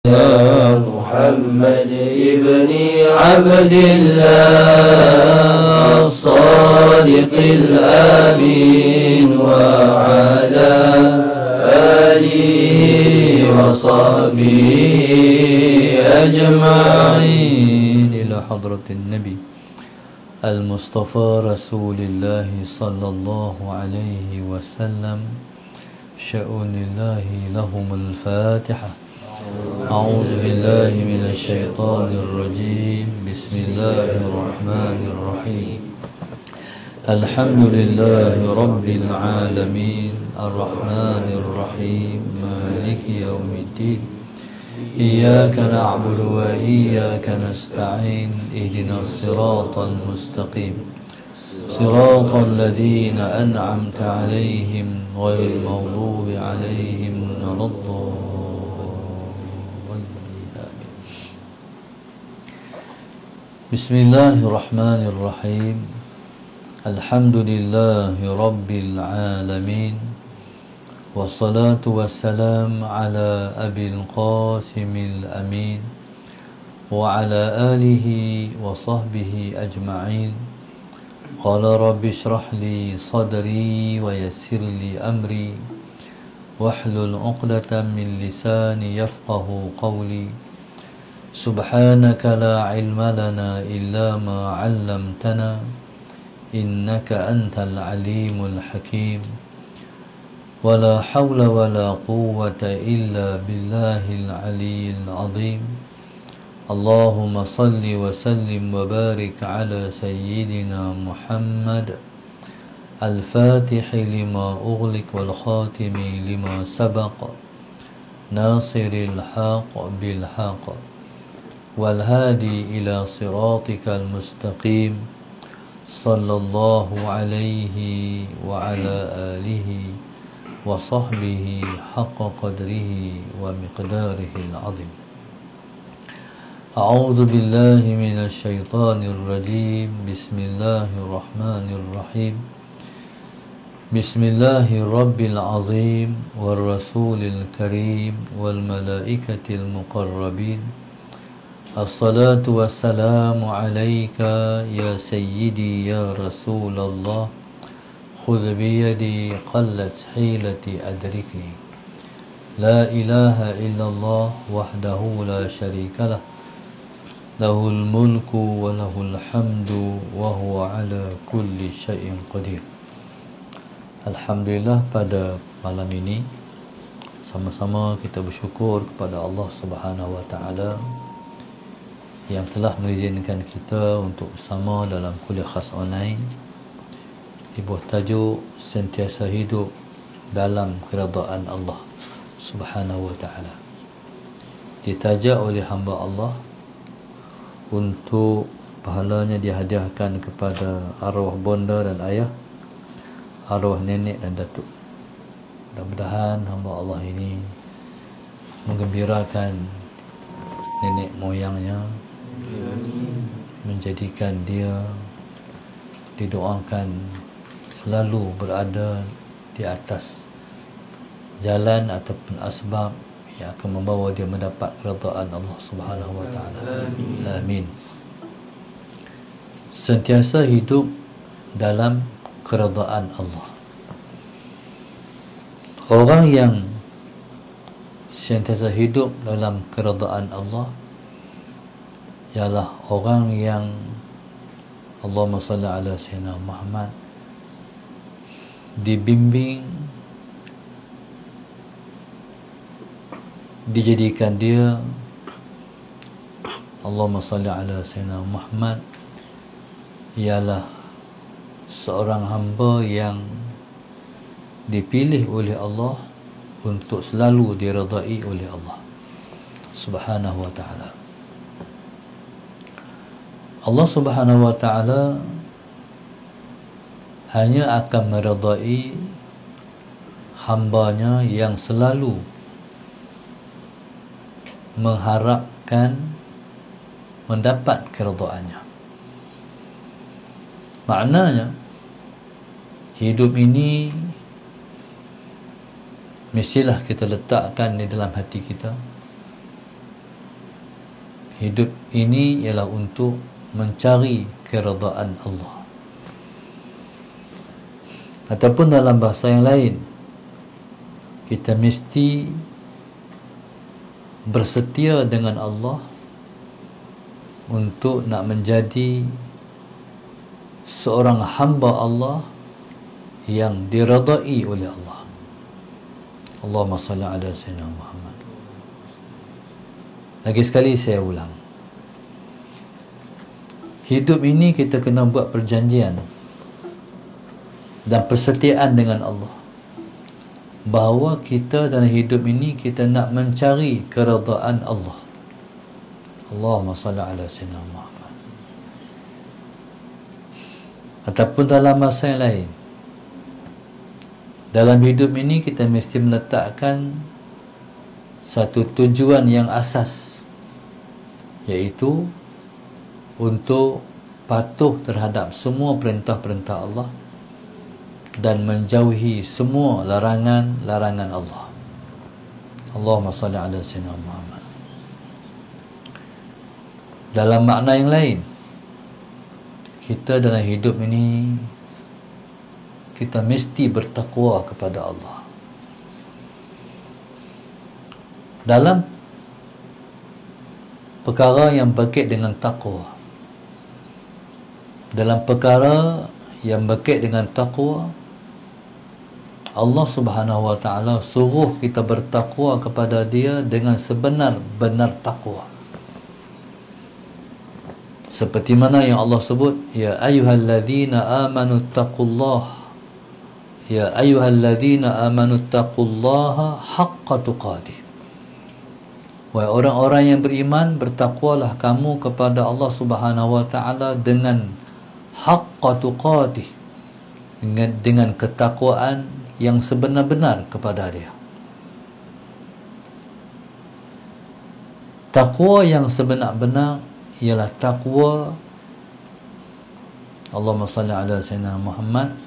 يا محمد ابن عبد الله الصادق الأمين وعلى آله وصحبه أجمعين إلى حضرة النبي المصطفى رسول الله صلى الله عليه وسلم شأن الله لهم الفاتحة. أعوذ بالله من الشيطان الرجيم. بسم الله الرحمن الرحيم. الحمد لله رب العالمين الرحمن الرحيم مالك يوم الدين. إياك نعبد وإياك نستعين. اهدنا الصراط المستقيم صراط الذين أنعمت عليهم غير المغضوب عليهم ولا الضالين. بسم الله الرحمن الرحيم. الحمد لله رب العالمين والصلاة والسلام على أبي القاسم الأمين وعلى آله وصحبه أجمعين. قال رب اشرح لي صدري ويسر لي أمري واحلل عقدة من لساني يفقه قولي. سبحانك لا علم لنا إلا ما علمتنا إنك أنت العليم الحكيم. ولا حول ولا قوة إلا بالله العلي العظيم. اللهم صل وسلم وبارك على سيدنا محمد الفاتح لما أغلق والخاتم لما سبق ناصر الحق بالحق والهادي إلى صراطك المستقيم صلى الله عليه وعلى آله وصحبه حق قدره ومقداره العظيم. أعوذ بالله من الشيطان الرجيم. بسم الله الرحمن الرحيم. بسم الله الرب العظيم والرسول الكريم والملائكة المقربين. الصلاة والسلام عليك يا سيدي يا رسول الله. خذ بيدي قلت حيلتي أدركني. لا إله إلا الله وحده لا شريك له له الملك وله الحمد وهو على كل شيء قدير. Alhamdulillah, pada malam ini sama-sama kita bersyukur kepada Allah Subhanahu wa taala yang telah mengizinkan kita untuk bersama dalam kuliah khas online di bawah tajuk sentiasa hidup dalam keredaan Allah Subhanahu wa taala. Ditajak oleh hamba Allah untuk pahalanya dihadiahkan kepada arwah bonda dan ayah, arwah nenek dan datuk. Mudah-mudahan hamba Allah ini menggembirakan nenek moyangnya, menjadikan dia didoakan selalu berada di atas jalan ataupun asbab yang akan membawa dia mendapat keredaan Allah Subhanahu wa taala. Amin. Sentiasa hidup dalam keredaan Allah. Orang yang sentiasa hidup dalam keredaan Allah ialah orang yang Allahumma salli ala sayyidina Muhammad dibimbing, dijadikan dia Allahumma salli ala sayyidina Muhammad ialah seorang hamba yang dipilih oleh Allah untuk selalu diredai oleh Allah Subhanahu wa ta'ala. Allah Subhanahu wa ta'ala hanya akan meredai hambanya yang selalu mengharapkan mendapat keredaannya. Maknanya hidup ini mestilah kita letakkan di dalam hati kita Hidup ini ialah untuk mencari keredaan Allah. Ataupun dalam bahasa yang lain, kita mesti bersetia dengan Allah untuk nak menjadi seorang hamba Allah yang diredai oleh Allah. Allahumma salli ala sayyidina Muhammad. Lagi sekali saya ulang, hidup ini kita kena buat perjanjian dan persetiaan dengan Allah bahawa kita dalam hidup ini kita nak mencari keredaan Allah. Allahumma salli ala sayyidina Muhammad. Ataupun dalam masa yang lain, dalam hidup ini kita mesti meletakkan satu tujuan yang asas, iaitu untuk patuh terhadap semua perintah-perintah Allah dan menjauhi semua larangan-larangan Allah. Allahumma salli ala sayyidina Muhammad. Dalam makna yang lain, kita dalam hidup ini kita mesti bertakwa kepada Allah. Dalam perkara yang berkait dengan takwa, dalam perkara yang berkait dengan takwa, Allah Subhanahu wa ta'ala suruh kita bertakwa kepada Dia dengan sebenar-benar takwa. Seperti mana yang Allah sebut, ya ayyuhalladzina amanu taqullah, ya ayyuhalladzina amanu taqullaha haqqa tuqatih. Wahai orang-orang yang beriman, bertakwalah kamu kepada Allah Subhanahu wa ta'ala dengan haqqa tuqatih, dengan ketakwaan yang sebenar-benar kepada Dia. Takwa yang sebenar-benar ialah takwa, Allahumma salli ala sayyidina Muhammad,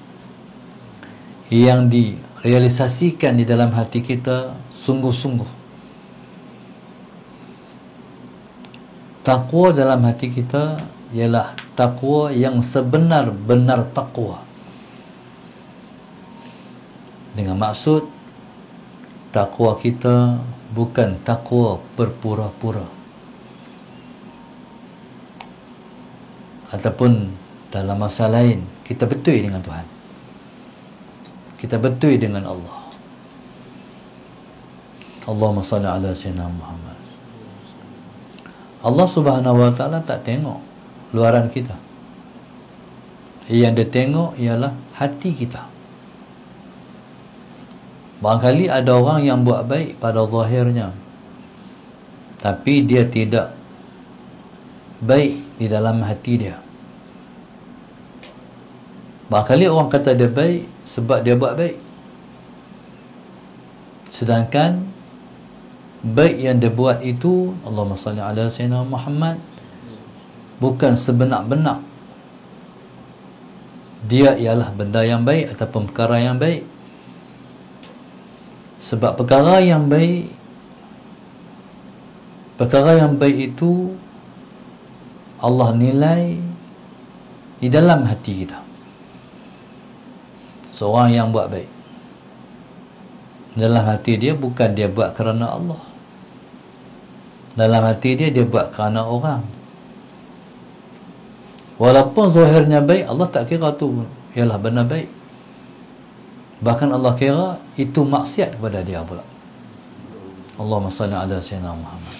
yang direalisasikan di dalam hati kita sungguh-sungguh. Takwa dalam hati kita ialah takwa yang sebenar-benar takwa. Dengan maksud, takwa kita bukan takwa berpura-pura, ataupun dalam masa lain kita betul dengan Tuhan, kita betul dengan Allah. Allahumma salli ala sayyidina Muhammad. Allah Subhanahu wa ta'ala tak tengok luaran kita. Yang Dia tengok ialah hati kita. Barangkali ada orang yang buat baik pada zahirnya, tapi dia tidak baik di dalam hati dia. Barangkali orang kata dia baik sebab dia buat baik, sedangkan baik yang dia buat itu, Allahumma salli ala sayyidina Muhammad, bukan sebenar-benar dia ialah benda yang baik ataupun perkara yang baik. Sebab perkara yang baik itu Allah nilai di dalam hati kita. Seorang yang buat baik, dalam hati dia bukan dia buat kerana Allah, dalam hati dia buat kerana orang. Walaupun zahirnya baik, Allah tak kira tu ialah benar baik. Bahkan Allah kira itu maksiat kepada dia pula. Allahumma salli ala sayyidina Muhammad.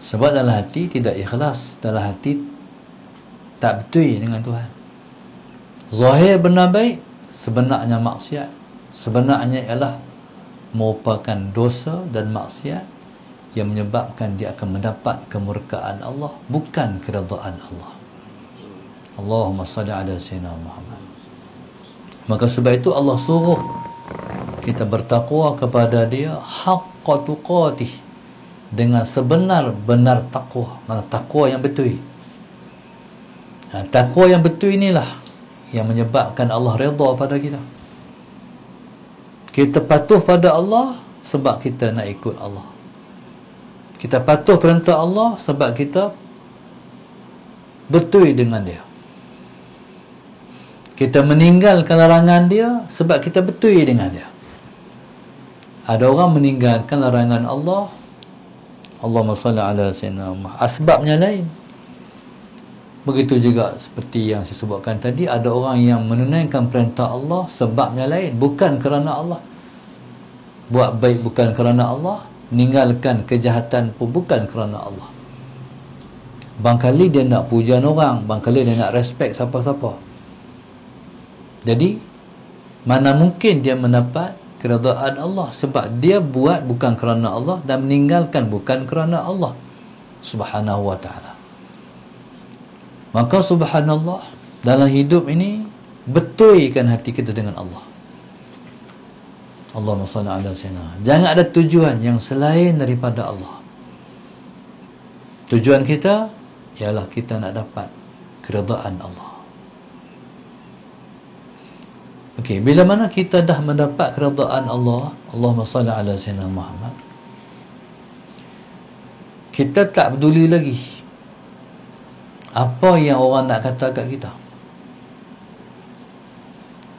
Sebab dalam hati tidak ikhlas, dalam hati tak betul dengan Tuhan. Zahir benar baik, sebenarnya maksiat. Sebenarnya ialah merupakan dosa dan maksiat yang menyebabkan dia akan mendapat kemurkaan Allah, bukan keredaan Allah. Allahumma salli ala sayyidina Muhammad. Maka sebab itu Allah suruh kita bertakwa kepada Dia haqqa tuqatih, dengan sebenar-benar takwa. Mana takwa yang betul. Takwa yang betul inilah yang menyebabkan Allah redha pada kita. Kita patuh pada Allah sebab kita nak ikut Allah. Kita patuh perintah Allah sebab kita betul dengan dia. Kita meninggalkan larangan dia sebab kita betul dengan dia. Ada orang meninggalkan larangan Allah, Allahumma salli ala sayyidina Muhammad, asbabnya lain. Begitu juga seperti yang saya sebutkan tadi, ada orang yang menunaikan perintah Allah sebabnya lain, bukan kerana Allah. Buat baik bukan kerana Allah, meninggalkan kejahatan pun bukan kerana Allah. Bangkali dia nak pujian orang, bangkali dia nak respect siapa-siapa. Jadi mana mungkin dia mendapat keredaan Allah, sebab dia buat bukan kerana Allah dan meninggalkan bukan kerana Allah Subhanahu wa ta'ala. Maka subhanallah, dalam hidup ini betulkan hati kita dengan Allah. Allahumma salli ala sayyidina. Jangan ada tujuan yang selain daripada Allah. Tujuan kita ialah kita nak dapat keredaan Allah. Okey, bila mana kita dah mendapat keredaan Allah, Allahumma salli ala sayyidina Muhammad, kita tak peduli lagi apa yang orang nak kata kat kita.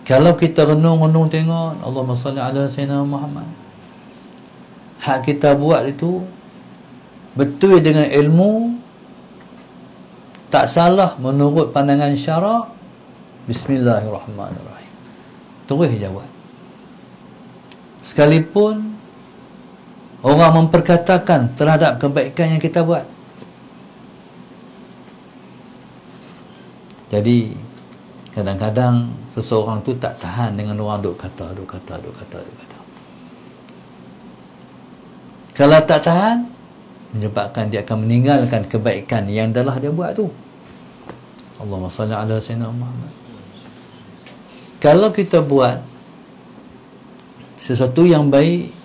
Kalau kita renung-renung tengok, Allahumma salli ala sayyidina Muhammad, hak kita buat itu betul dengan ilmu, tak salah menurut pandangan syarak, bismillahirrahmanirrahim, terus jawab. Sekalipun orang memperkatakan terhadap kebaikan yang kita buat. Jadi kadang-kadang seseorang tu tak tahan dengan orang duk kata. Kalau tak tahan, menyebabkan dia akan meninggalkan kebaikan yang dah dia buat tu. Allahumma salli ala sayyidina Muhammad. Kalau kita buat sesuatu yang baik,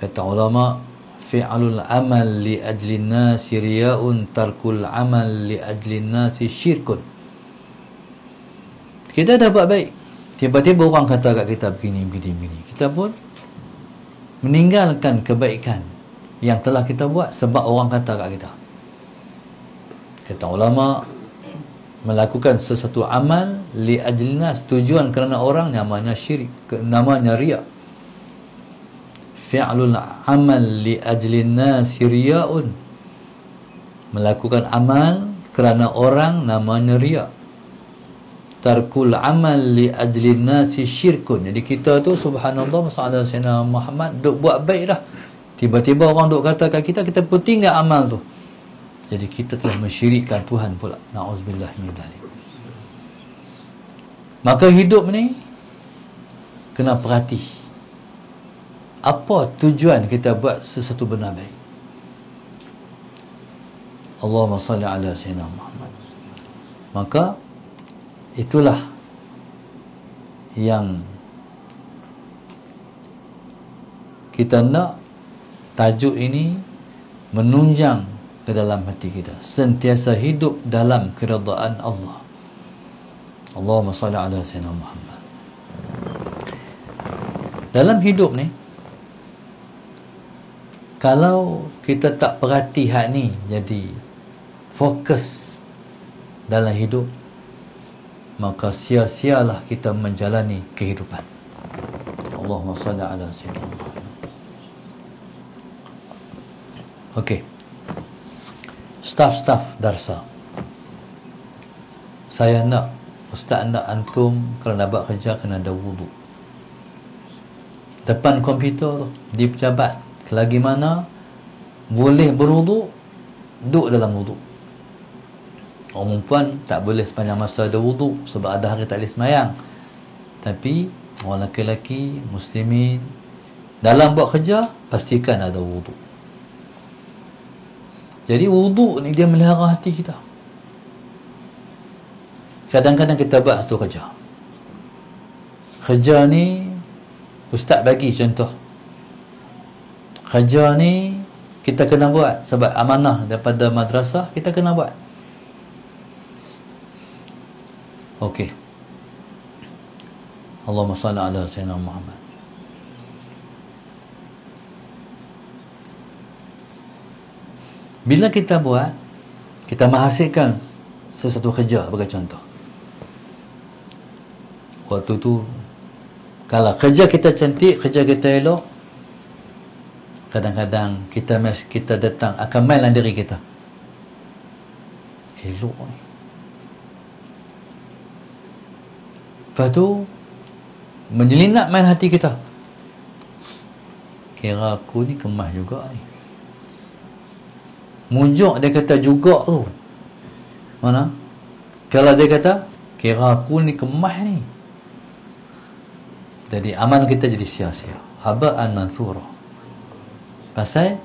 kata ulama, fi'alul amal li ajlin nasi riya'un, tarkul amal li ajlin nasi syirkun. Kita dah buat baik, tiba-tiba orang kata kat kita begini. Kita pun meninggalkan kebaikan yang telah kita buat sebab orang kata kat kita. Kata ulama, melakukan sesuatu amal li ajlin nas, tujuan kerana orang, namanya syirik, namanya riya'. Fi'lul amal li ajlin nasi riya'un, melakukan amal kerana orang, namanya riya'. Tarkul amal li ajlin nasi syirkun. Jadi kita tu subhanallah sallallahu alaihi wasallam Muhammad duk buat baik dah, tiba-tiba orang duk kata kat kita, kita pun tinggal amal tu. Jadi kita telah mensyirikkan Tuhan pula. Na'udzubillah min dzalik. Maka hidup ni kena perhati, apa tujuan kita buat sesuatu benda baik. Allahumma salli ala sayyidina Muhammad. Maka itulah yang kita nak tajuk ini menunjang ke dalam hati kita, sentiasa hidup dalam keredaan Allah. Allahumma salli ala sayyidina Muhammad. Dalam hidup ni, kalau kita tak perhati hak ni, jadi fokus dalam hidup, maka sia-sialah kita menjalani kehidupan. Allahumma salli ala sayyidina Muhammad. Okey, staf darsa, saya nak ustaz nak antum kalau nak buat kerja kena ada wudu. Depan komputer tu, di pejabat, selagi mana boleh berwudu, duduk dalam wudu. Orang perempuan tak boleh sepanjang masa ada wudu sebab ada hari tak boleh semayang. Tapi orang lelaki muslimin dalam buat kerja pastikan ada wudu. Jadi wudu ni dia melihara hati kita. Kadang-kadang kita buat satu kerja, kerja ni ustaz bagi contoh, kerja ni kita kena buat sebab amanah daripada madrasah, kita kena buat. Okey, Allahumma salli ala sayyidina Muhammad. Bila kita buat, kita menghasilkan sesuatu kerja, bagi contoh. Waktu tu, kalau kerja kita cantik, kerja kita elok, kadang-kadang kita datang akan mainlah diri kita. Elok ni. Lepas tu, menyelinap main hati kita. Kira aku ni kemas juga ni. Mujuk dia kata juga tu. Mana? Kalau dia kata, kira aku ni kemas ni. Jadi amal kita jadi sia-sia. Haba'an mansura. Pasal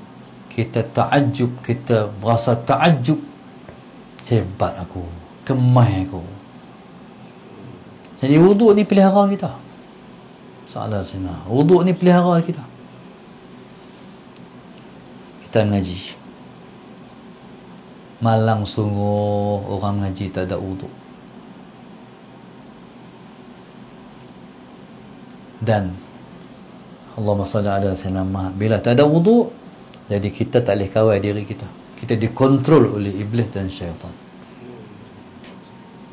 kita ta'ajub, kita berasa ta'ajub. Hebat aku, kemas aku. Jadi wuduk ni pelihara kita. Salah sana. Wuduk ni pelihara kita. Kita mengaji. Malang sungguh orang mengaji tak ada wuduk. Dan Allahumma salli ala sayyidina Muhammad, bila tak ada wuduk, jadi kita tak boleh kawal diri kita. Kita dikontrol oleh iblis dan syaitan.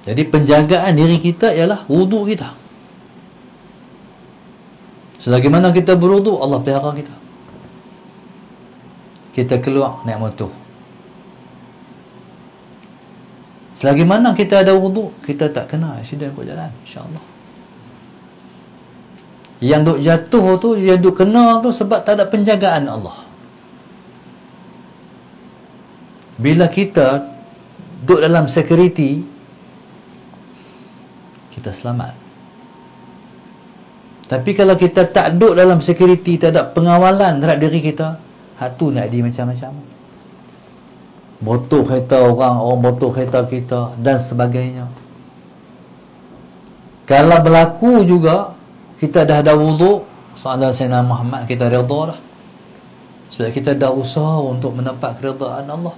Jadi penjagaan diri kita ialah wuduk kita. Selagi mana kita berwuduk, Allah pelihara kita. Kita keluar naik motor. Selagi mana kita ada wuduk, kita tak kena accident kat jalan, insya-Allah. Yang duk jatuh tu, yang duk kena tu sebab tak ada penjagaan Allah. Bila kita duduk dalam security, kita selamat. Tapi kalau kita tak duduk dalam security, tak ada pengawalan terhadap diri kita, hak tu nak di macam-macam. Botol kereta orang botol kereta kita dan sebagainya. Kalau berlaku juga, kita dah ada wuduk, salat Sayyidina Muhammad, kita redha dah. Sebab kita dah usaha untuk mendapat keredaan Allah.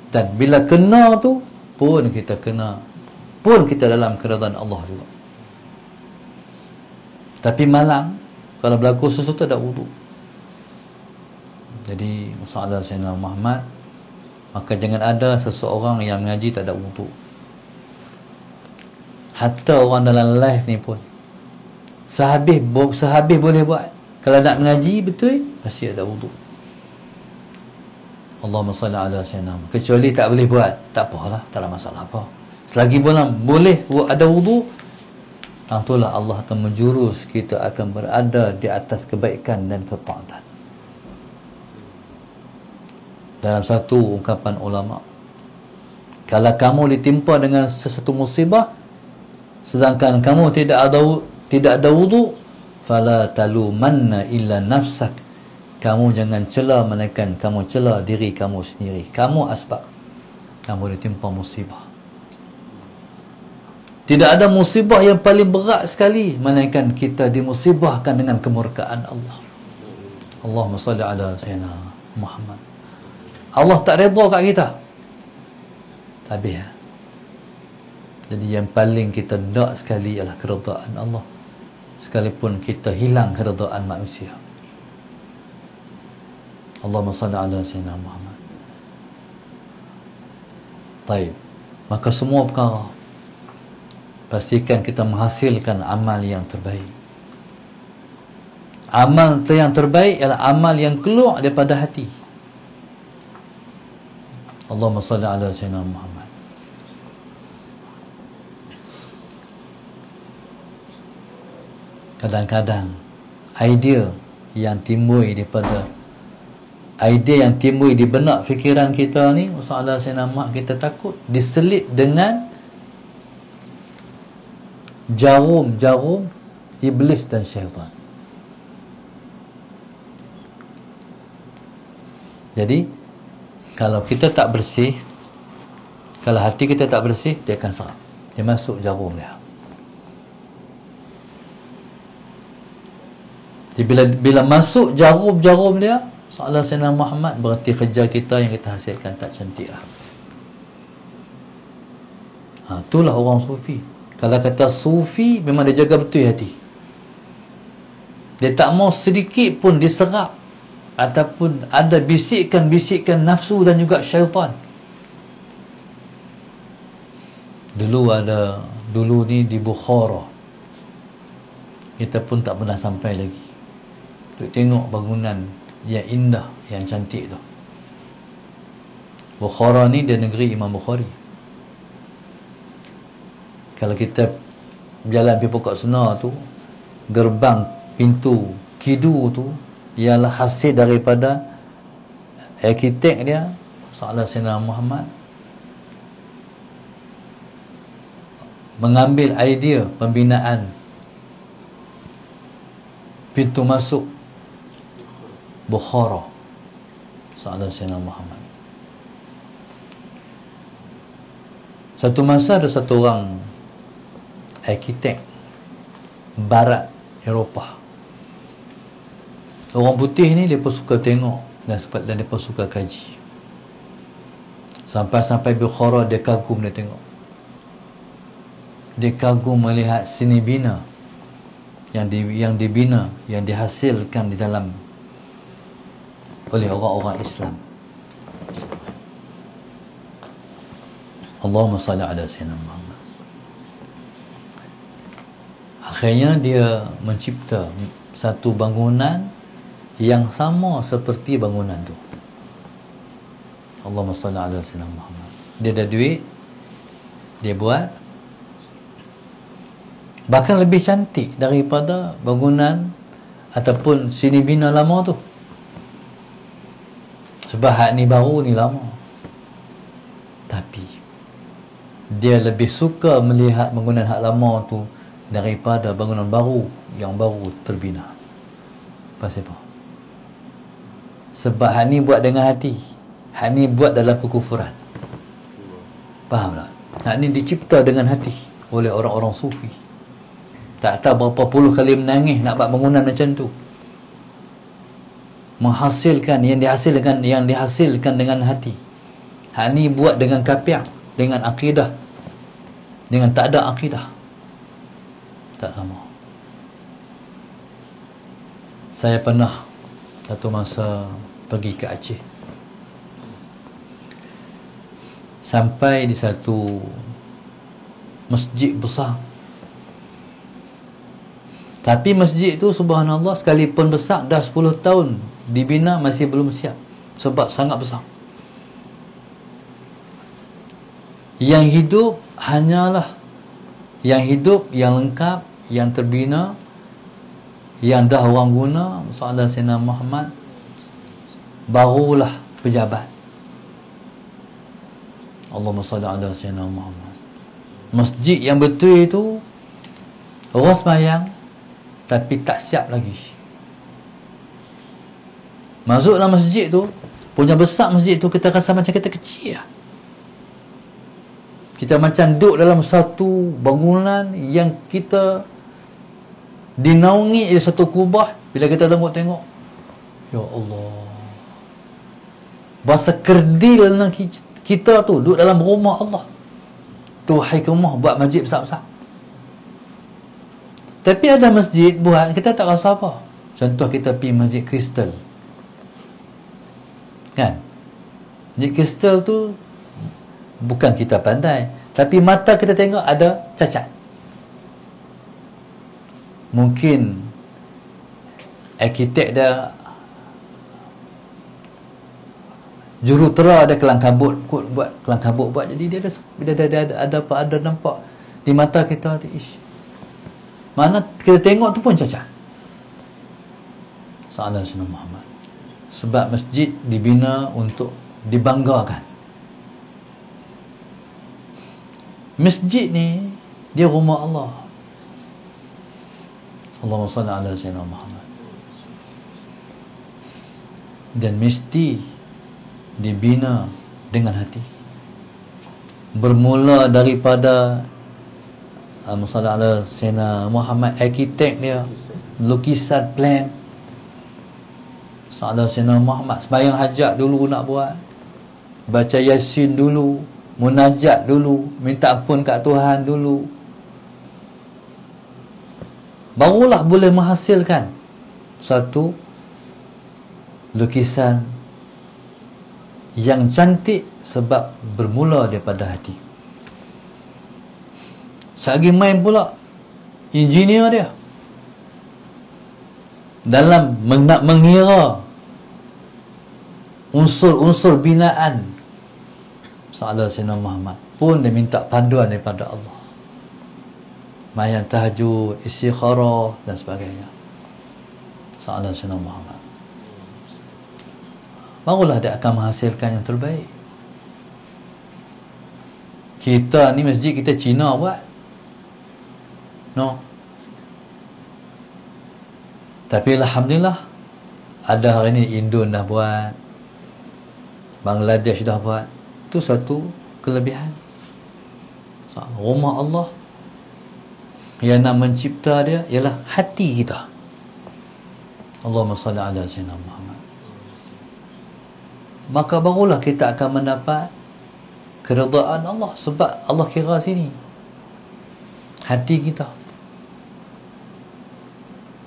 Dan bila kena tu pun kita kena, pun kita dalam keredaan Allah juga. Tapi malang kalau berlaku sesuatu ada wuduk. Jadi masalah Sayyidina Muhammad, maka jangan ada seseorang yang mengaji tak ada wuduk. Hatta orang dalam live ni pun sehabis boleh buat. Kalau nak mengaji betul, pasti ada wuduk. Allahumma salli ala sayyidina. Kecuali tak boleh buat, tak apalah, tak ada masalah apa. Selagi boleh ada wuduk, itulah Allah akan menjurus kita akan berada di atas kebaikan dan ketaatan. Dalam satu ungkapan ulama, kalau kamu ditimpa dengan sesuatu musibah sedangkan kamu tidak ada wuduk, fala talumanna illa nafsak. Kamu jangan cela melainkan kamu cela diri kamu sendiri. Kamu asbab kamu ditimpa musibah. Tidak ada musibah yang paling berat sekali melainkan kita dimusibahkan dengan kemurkaan Allah. Allahumma salli ala sayyidina Muhammad. Allah tak redha kat kita. Habis. Jadi yang paling kita nak sekali ialah keredaan Allah. Sekalipun kita hilang keredaan manusia. Allahumma salli ala sayyidina Muhammad. Baik. Maka semua perkara, pastikan kita menghasilkan amal yang terbaik. Amal yang terbaik ialah amal yang keluar daripada hati. Allahumma salli ala sayyidina Muhammad. Kadang-kadang idea yang timbul di benak fikiran kita ni, masalah Sayyidina Muhammad, kita takut diselit dengan jarum iblis dan syaitan. Jadi kalau kita tak bersih, kalau hati kita tak bersih, dia akan serap, dia masuk jarum dia. Jadi bila masuk jarum dia, soalan Sayyidina Muhammad, berarti kerja kita yang kita hasilkan tak cantik lah. Itulah orang sufi. Kalau kata sufi, memang dia jaga betul hati. Dia tak mau sedikit pun diserap ataupun ada bisikan-bisikan nafsu dan juga syaitan. Dulu ni di Bukhara, kita pun tak pernah sampai lagi untuk tengok bangunan yang indah, yang cantik tu. Bukhara ni dia negeri Imam Bukhari. Kalau kita jalan pergi Pokok Senar tu, gerbang pintu Kidu tu ialah hasil daripada arkitek dia Salah Sayyidina Muhammad mengambil idea pembinaan pintu masuk Bukhara Salah Sayyidina Muhammad. Satu masa ada satu orang arkitek barat Eropah. Orang putih ni dia pun suka tengok dan dia pun suka kaji. Sampai-sampai Bukhara dia kagum, dia tengok. Dia kagum melihat seni bina yang dibina, yang dihasilkan di dalam oleh orang-orang Islam. Allahumma salli ala sayyidina Muhammad. Akhirnya dia mencipta satu bangunan yang sama seperti bangunan tu. Allahumma salli ala sayyidina Muhammad. Dia ada duit, dia buat, bahkan lebih cantik daripada bangunan ataupun seni bina lama tu. Sebab hak ni baru, ni lama. Tapi dia lebih suka melihat bangunan hak lama tu daripada bangunan baru yang baru terbina. Pasal apa? Sebab hak ni buat dengan hati, hak ni buat dalam kekufuran. Faham tak? Hak ni dicipta dengan hati oleh orang-orang sufi. Tak tahu berapa puluh kali menangis nak buat bangunan macam tu, menghasilkan yang dihasilkan dengan hati. Hak ni buat dengan kapiak, dengan akidah, dengan tak ada akidah, tak sama. Saya pernah satu masa pergi ke Aceh, sampai di satu masjid besar. Tapi masjid tu subhanallah, sekalipun besar, dah 10 tahun dibina masih belum siap, sebab sangat besar. Yang hidup hanyalah yang hidup, yang lengkap, yang terbina, yang dah orang guna Salah Sayyidina Muhammad, barulah pejabat. Allahumma salli ala Sayyidina Muhammad. Masjid yang betul itu orang sembahyang tapi tak siap lagi. Masuk dalam masjid tu, punya besar masjid tu, kita rasa macam kita kecil lah. Kita macam duduk dalam satu bangunan yang kita dinaungi oleh satu kubah. Bila kita tengok, ya Allah, bahasa kerdil dalam kita tu duduk dalam rumah Allah tu. Hikmah buat masjid besar-besar. Tapi ada masjid buat, kita tak rasa apa. Contoh kita pergi masjid kristal, kan? Masjid kristal tu bukan kita pandai, tapi mata kita tengok ada cacat. Mungkin arkitek dia jurutera ada kelang kabut buat, jadi dia ada nampak di mata kita tu, ish, mana kita tengok tu pun cacat. Salah Sayyidina Muhammad. Sebab masjid dibina untuk dibanggakan. Masjid ni dia rumah Allah. Allahumma salli ala Sayyidina Muhammad. Dan mesti dibina dengan hati. Bermula daripada Musalla ala Sayyidina Muhammad, arkitek dia, lukisan, plan. Salah Sayyidina Muhammad, sembahyang hajat dulu nak buat, baca Yasin dulu, munajat dulu, minta ampun kat Tuhan dulu, barulah boleh menghasilkan satu lukisan yang cantik sebab bermula daripada hati. Sagi main pula engineer dia dalam nak mengira unsur-unsur binaan Sahabat Sayyidina Muhammad pun dia minta panduan daripada Allah. Mayan tahajud, istikharah dan sebagainya. Sahabat Sayyidina Muhammad. Barulah dia akan menghasilkan yang terbaik. Kita ni masjid kita Cina buat. No. Tapi alhamdulillah ada hari ni Indon dah buat, Bangladesh dah buat. Itu satu kelebihan. Rumah Allah yang nak mencipta dia ialah hati kita. Allahumma salli ala sayyidina Muhammad. Maka barulah kita akan mendapat keredaan Allah, sebab Allah kira sini hati kita.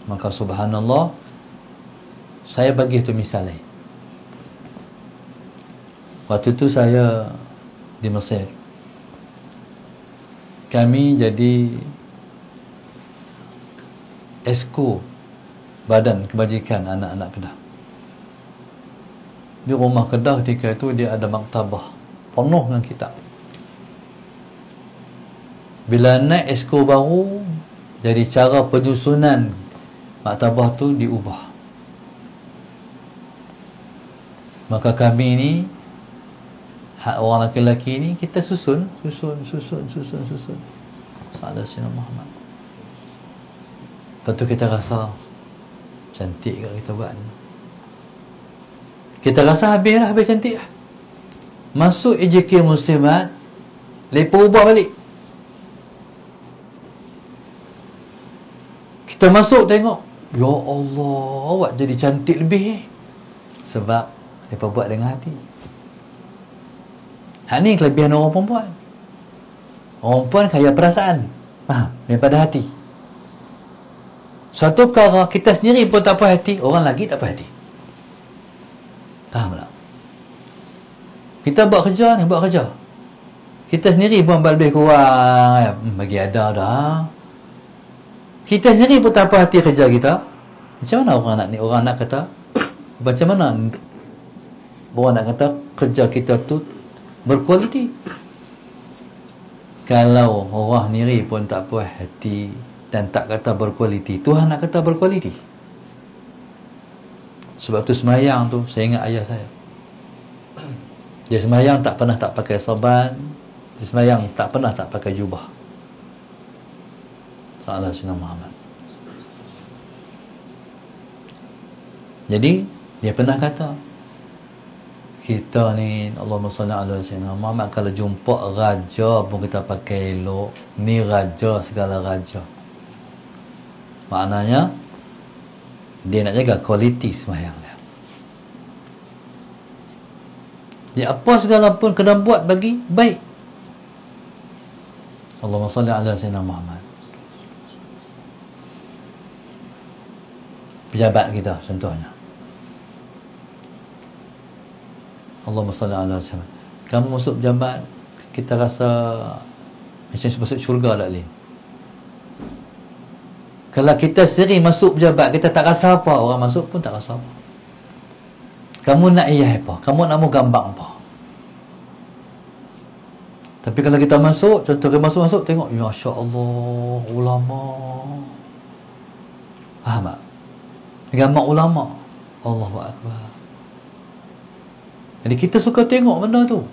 Maka subhanallah, saya bagi tu misal lain. Waktu tu saya di Mesir, kami jadi esko Badan Kebajikan Anak-anak Kedah. Di rumah Kedah ketika itu dia ada maktabah penuh dengan kitab. Bila naik esko baru, jadi cara penyusunan maktabah tu diubah. Maka kami ni, orang lelaki-lelaki ni, kita susun. Sahabat Sayyidina Muhammad. Lepas tu kita rasa cantik ke kita buat ni. Kita rasa habis cantik lah. Masuk AJK Muslimat, lepas ubah balik. Kita masuk tengok, ya Allah, awak jadi cantik lebih. Sebab lepas buat dengan hati. Hak ni kelebihan orang perempuan. Orang perempuan kaya perasaan, faham, daripada hati. Satu perkara kita sendiri pun tak puas hati, orang lagi tak puas hati. Faham tak? Kita buat kerja ni, buat kerja. Kita sendiri pun lebih kurang, bagi ada dah. Kita sendiri pun tak puas hati kerja kita. Macam mana orang nak kata? Macam mana orang nak kata kerja kita tu berkualiti? Kalau orang sendiri pun tak puas hati dan tak kata berkualiti, Tuhan nak kata berkualiti. Sebab tu semayang tu, saya ingat ayah saya, dia semayang tak pernah tak pakai serban, dia semayang tak pernah tak pakai jubah. Sahabat Sayyidina Muhammad. Jadi dia pernah kata, kita ni, Allahumma salli ala sayyidina Muhammad, kalau jumpa raja pun kita pakai elok. Ni raja segala raja. Maknanya dia nak jaga kualiti sembahyang dia. Dia apa segala pun kena buat bagi baik. Allahumma salli ala sayyidina Muhammad. Pejabat kita contohnya, Allahumma salli ala sayyidina. Kamu masuk pejabat, kita rasa macam masuk syurga tak boleh. Kalau kita sering masuk pejabat, kita tak rasa apa, orang masuk pun tak rasa apa. Kamu nak iyah apa, kamu nak mau gambar apa. Tapi kalau kita masuk, contoh kita masuk tengok, ya Masya Allah, ulama, faham tak? Gambar ulama, Allahu Akbar. Jadi kita suka tengok benda tu.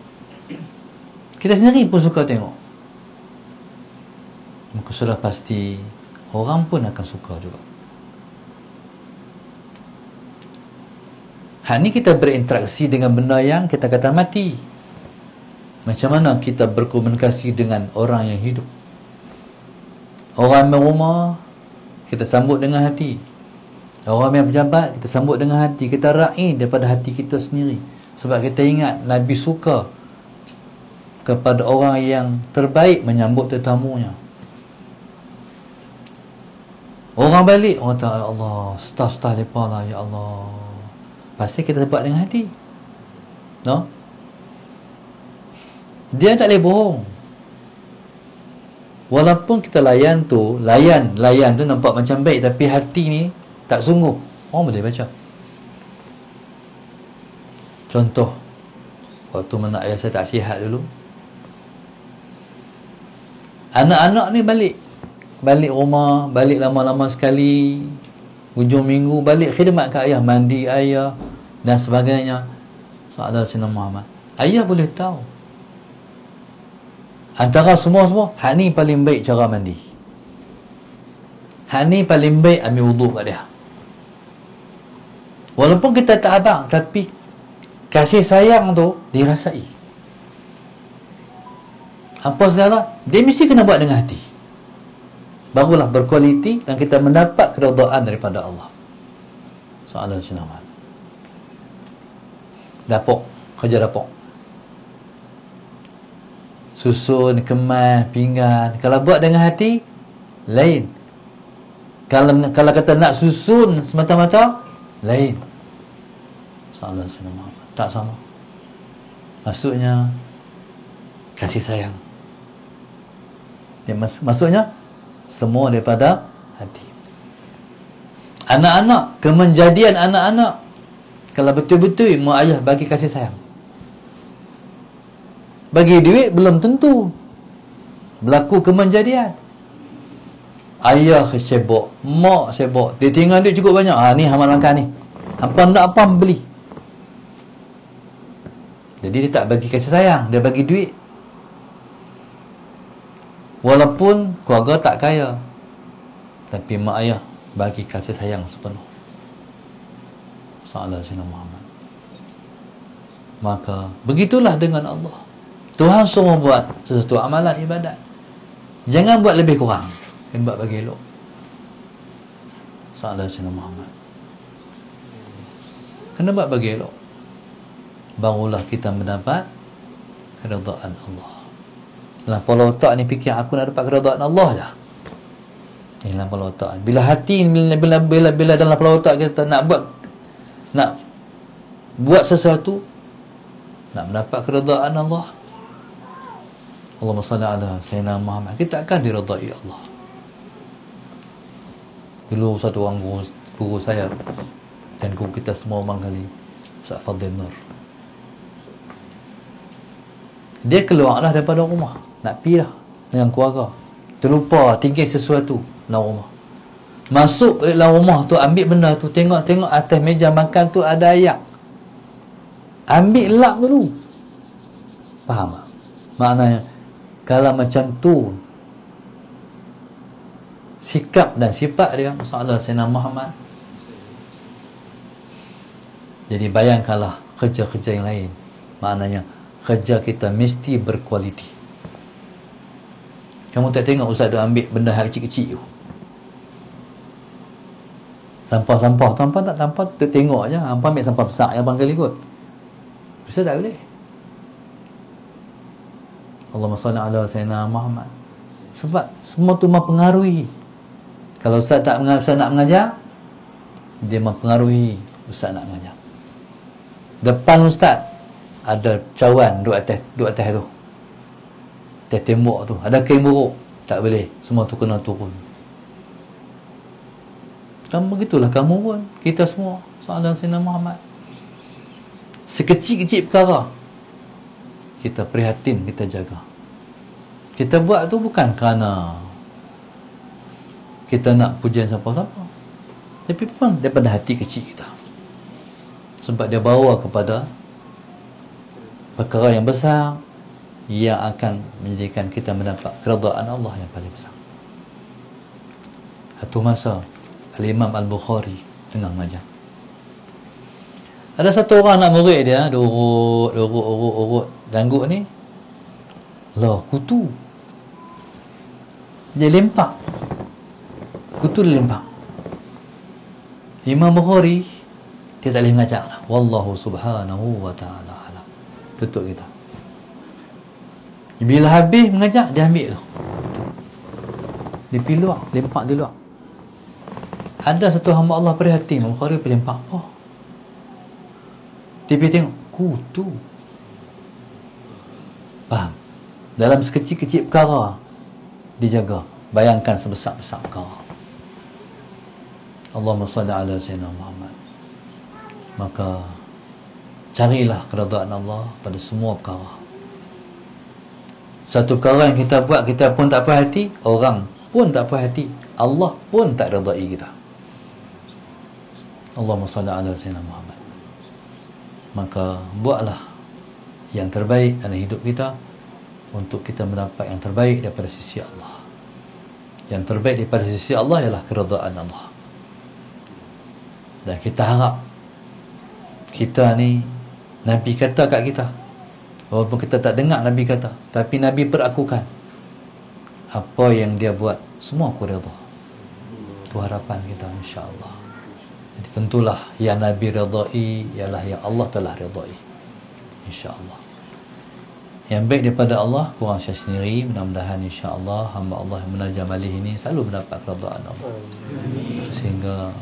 Kita sendiri pun suka tengok. Maka sudah pasti orang pun akan suka juga. Hal ni kita berinteraksi dengan benda yang kita kata mati. Macam mana kita berkomunikasi dengan orang yang hidup? Orang yang rumah, kita sambut dengan hati. Orang yang pejabat, kita sambut dengan hati. Kita raih daripada hati kita sendiri. Sebab kita ingat Nabi suka kepada orang yang terbaik menyambut tetamunya. Orang balik, orang kata, ya Allah, staff-staff mereka lah, ya Allah, Pasti kita buat dengan hati. No? Dia tak boleh bohong. Walaupun kita layan tu nampak macam baik, tapi hati ni tak sungguh, orang boleh baca. Contoh, waktu mana ayah saya tak sihat dulu, anak-anak ni balik rumah, balik lama-lama sekali, hujung minggu balik khidmat kat ayah, mandi ayah dan sebagainya. Sahabat Sayyidina Muhammad, ayah boleh tahu antara semua, hak ni paling baik cara mandi, hak ni paling baik ambil wuduk kat dia. Walaupun kita tak abang, tapi kasih sayang tu dirasai. Apa segala, dia mesti kena buat dengan hati, barulah berkualiti dan kita mendapat keridaan daripada Allah. Soalan Muhammad. Dapur, kerja dapur, susun, kemas, pinggan. Kalau buat dengan hati, lain. Kalau kata nak susun semata-mata, lain. Soalan Muhammad. Tak sama. Maksudnya kasih sayang. Maksudnya semua daripada hati. Anak-anak, kemenjadian anak-anak, kalau betul-betul mak ayah bagi kasih sayang, bagi duit belum tentu berlaku kemenjadian. Ayah sibuk, mak sibuk, dia tinggal duit cukup banyak, ni hang makan ni, hampa nak apa beli. Jadi dia tak bagi kasih sayang, dia bagi duit. Walaupun keluarga tak kaya, tapi mak ayah bagi kasih sayang sepenuh. Salah Sayyidina Muhammad. Maka begitulah dengan Allah. Tuhan suruh buat sesuatu amalan ibadat, jangan buat lebih kurang, kena buat bagi elok. Salah Sayyidina Muhammad. Kena buat bagi elok, barulah kita mendapat keridaan Allah. Dalam kepala otak ni fikir aku nak dapat keridaan Allah je. Ni dalam kepala otak. Bila hati, bila dalam kepala otak kita nak buat sesuatu, nak mendapat keridaan Allah, Allahumma salli ala Sayyidina Muhammad, kita akan diridai Allah. Dulu satu orang guru saya dan guru kita semua kali, Ustaz Fadil Nur, dia keluarlah daripada rumah, nak pergi lah dengan keluarga, terlupa tinggal sesuatu dalam rumah. Masuk dalam rumah tu, ambil benda tu, tengok atas meja makan tu ada ayak, ambil lap dulu. Faham tak? Maknanya kalau macam tu sikap dan sifat dia, masalah Sayyidina Muhammad, jadi bayangkanlah kerja-kerja yang lain. Maknanya kerja kita mesti berkualiti. Kamu tak tengok ustaz dia ambil benda yang kecil-kecil tu, sampah tak sampah, tu tengok je. Hampa ambil sampah besar yang abang kali kot, ustaz tak boleh. Allahumma salli ala Sayyidina Muhammad. Sebab semua tu mempengaruhi. Kalau ustaz nak mengajar, dia mempengaruhi ustaz nak mengajar. Depan ustaz ada cawan duduk atas tu, atas tembok tu ada kain buruk, tak boleh, semua tu kena turun. Dan begitulah kamu pun, kita semua sahabat Sayyidina Muhammad. Sekecil-kecil perkara kita prihatin, kita jaga. Kita buat tu bukan kerana kita nak pujian siapa-siapa, tapi pun daripada hati kecil kita, sebab dia bawa kepada perkara yang besar yang akan menjadikan kita mendapat keridaan Allah yang paling besar. Satu masa Al-Imam Al-Bukhari tengah mengajar, ada satu orang anak murid dia, urut janggut ni, lah kutu dia lempak, kutu dia lempak. Imam Bukhari dia tak boleh mengajar lah. Wallahu subhanahu wa ta'ala alam. Tutup kita. Bila habis mengajar, dia ambil tu, dia pergi luar, lempak di luar. Ada satu hamba Allah prihatin, Imam Bukhari pergi lempak apa? TV tengok kutu. Faham? Dalam sekecil-kecil perkara dijaga. Bayangkan sebesar-besar perkara. Allahumma salli ala Sayyidina Muhammad. Maka carilah keredaan Allah pada semua perkara. Satu perkara yang kita buat, kita pun tak puas hati, orang pun tak puas hati, Allah pun tak redai kita. Allahumma salli ala Sayyidina Muhammad. Maka buatlah yang terbaik dalam hidup kita untuk kita mendapat yang terbaik daripada sisi Allah. Yang terbaik daripada sisi Allah ialah keredaan Allah. Dan kita harap kita ni, Nabi kata kat kita, walaupun kita tak dengar Nabi kata, tapi Nabi perakukan apa yang dia buat, semua aku redha. Itu harapan kita, insya-Allah. Jadi tentulah yang Nabi redai ialah yang Allah telah redai, insya-Allah. Yang baik daripada Allah kurang saya sendiri. Mudah-mudahan insya-Allah hamba Allah yang menajam alih ini selalu mendapat keredaan Allah, sehingga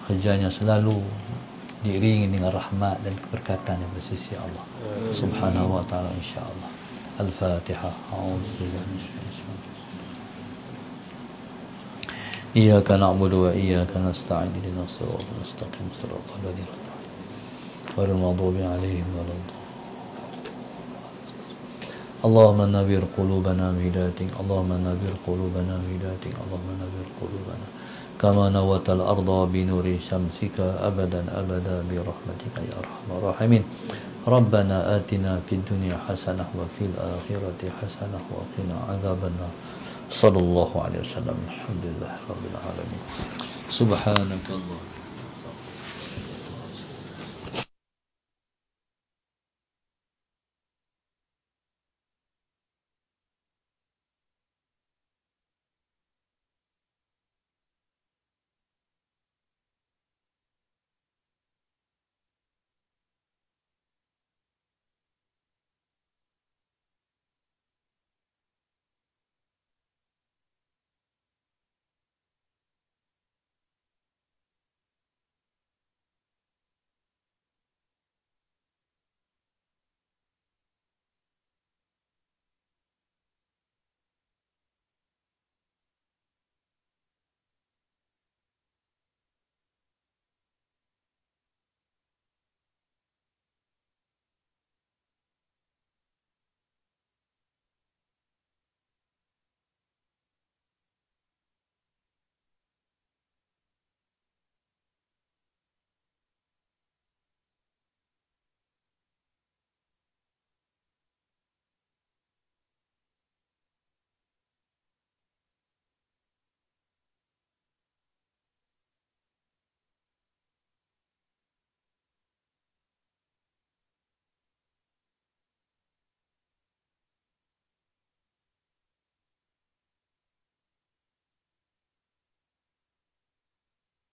kerjanya selalu diiringi dengan rahmat dan keberkatan yang dari sisi Allah Subhanahu wa taala, insya-Allah. Al-Fatihah. A'udzubillahi minasyaitonir rajim. Iyyaka na'budu wa iyyaka nasta'in. Ihdinas siratal mustaqim, siratal ladzina ghairil maghdubi 'alaihim waladdallin. Allahumma nawwir qulubana bi hidayatik. Allahumma nawwir qulubana bi hidayatik. Allahumma nawwir qulubana kama nawatal arda bi nuri syamsika abadan abada bi rahmatika ya arhamar rahimin. Rabbana atina fid dunya hasanah wa fil akhirati hasanah wa qina adzabannar. Sallallahu alaihi wasallam. Alhamdulillah rabbil alamin. Subhanakallah.